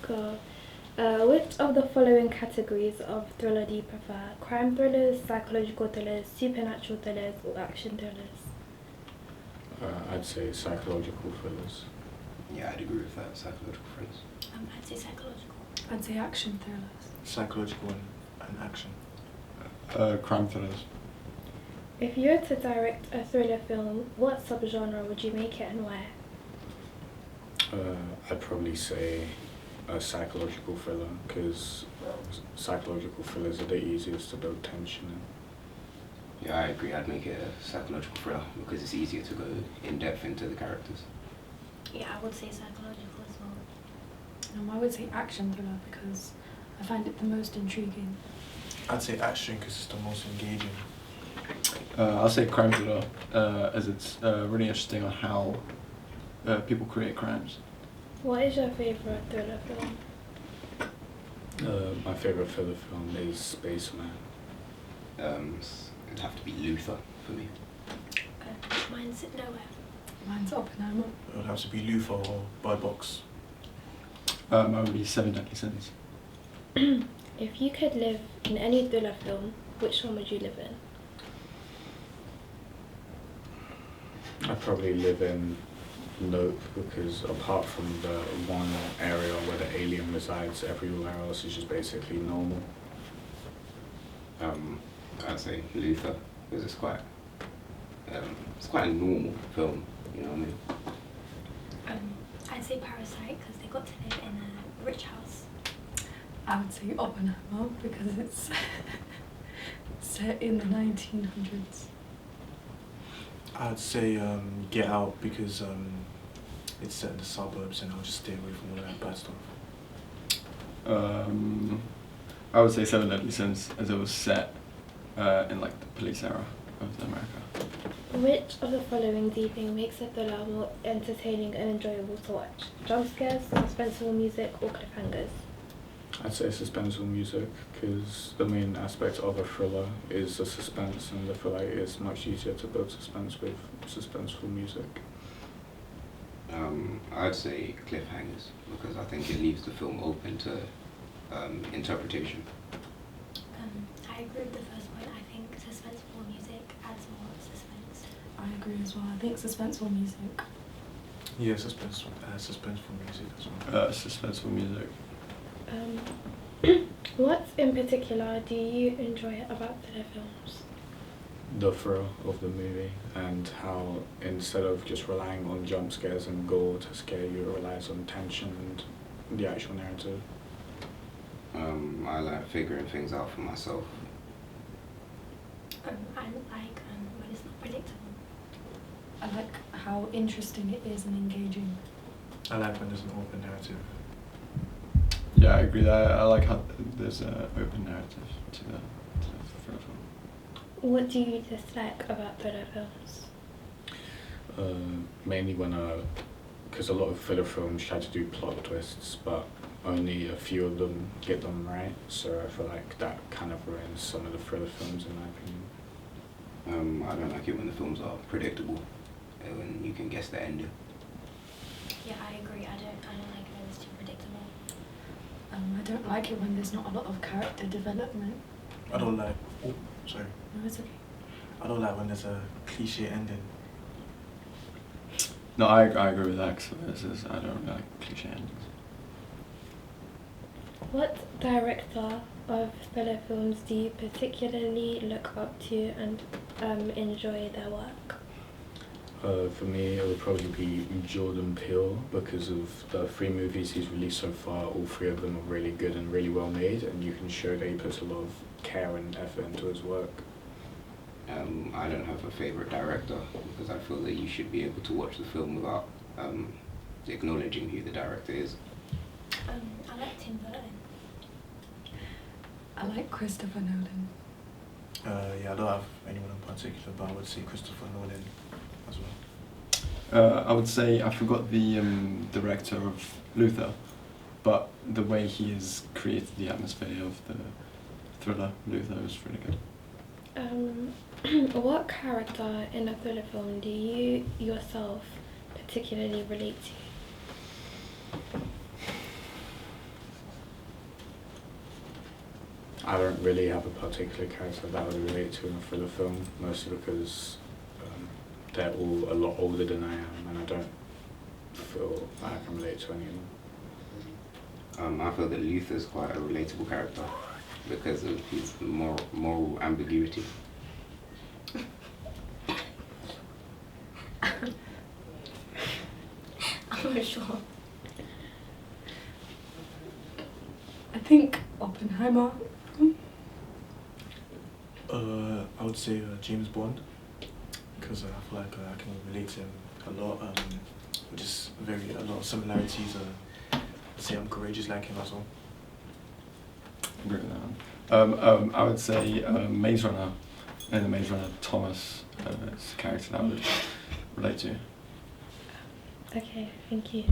Cool. Which of the following categories of thriller do you prefer? Crime thrillers, psychological thrillers, supernatural thrillers, or action thrillers? I'd say psychological thrillers. Yeah, I'd agree with that. Psychological thrillers. I'd say psychological. I'd say action thrillers. Psychological and action. Crime thrillers. If you were to direct a thriller film, what subgenre would you make it and why? I'd probably say a psychological thriller, because psychological thrillers are the easiest to build tension in. Yeah, I agree. I'd make it a psychological thriller because it's easier to go in depth into the characters. Yeah, I would say psychological as well. I would say action thriller because I find it the most intriguing. I'd say action because it's the most engaging. I'll say crime thriller, as it's really interesting on how people create crimes. What is your favourite thriller film? My favourite thriller film is Spaceman. It'd have to be Luther for me. Mine's Nowhere. Mine's Oppenheimer. It would have to be Luther or Bird Box. Mine would be Seven Deadly Sins. If you could live in any thriller film, which one would you live in? I'd probably live in Nope, because apart from the one area where the alien resides, everywhere else is just basically normal. I'd say Luther because it's quite a normal film. You know what I mean? I'd say Parasite because they got to live in a rich house. I would say Oppenheimer because it's set in the 1900s. I'd say Get Out because it's set in the suburbs and I'll just stay away from all that bad stuff. I would say Seven Deadly Sins, as it was set in like the police era of America. Which of the following do you think makes a thriller more entertaining and enjoyable to watch? Jump scares, suspenseful music, or cliffhangers? I'd say suspenseful music, because the main aspect of a thriller is the suspense, and I feel like it's much easier to build suspense with suspenseful music. I'd say cliffhangers because I think it leaves the film open to interpretation. I agree with the first point. I think suspenseful music adds more suspense. I agree as well. I think suspenseful music. Yeah, suspenseful music as well. Suspenseful music. What in particular do you enjoy about thriller films? The thrill of the movie, and how instead of just relying on jump scares and gore to scare you, it relies on tension and the actual narrative. I like figuring things out for myself. I like when it's not predictable. I like how interesting it is and engaging. I like when there's an open narrative. Yeah, I agree. That I like how there's an open narrative to the thriller film. What do you dislike about thriller films? Mainly because a lot of thriller films try to do plot twists, but only a few of them get them right, so I feel like that kind of ruins some of the thriller films in my opinion. I don't like it when the films are predictable, when you can guess the ending. Yeah, I agree. I don't like it when it's too predictable. I don't like it when there's not a lot of character development. I don't like. Oh, sorry. No, it's okay. I don't like when there's a cliche ending. No, I agree with that. Because I don't like cliche endings. What director of thriller films do you particularly look up to and enjoy their work? For me, it would probably be Jordan Peele, because of the 3 movies he's released so far. All 3 of them are really good and really well made, and you can show that he puts a lot of care and effort into his work. I don't have a favourite director because I feel that you should be able to watch the film without acknowledging who the director is. I like Tim Burton. I like Christopher Nolan. Yeah, I don't have anyone in particular, but I would say Christopher Nolan as well. I would say I forgot the director of Luther, but the way he has created the atmosphere of the thriller Luther is really good. What character in a thriller film do you yourself particularly relate to? I don't really have a particular character that I would relate to in a thriller film, mostly because they're all a lot older than I am, and I don't feel like I can relate to any of them. I feel that Luther's quite a relatable character because of his moral ambiguity. I'm not sure. I think Oppenheimer. I would say James Bond, because I feel like I can relate to him a lot. Just a lot of similarities. I'd say I'm courageous like him as well. Agree with that one. I would say Maze Runner, and the Maze Runner Thomas is a character that I would relate to. Okay, thank you.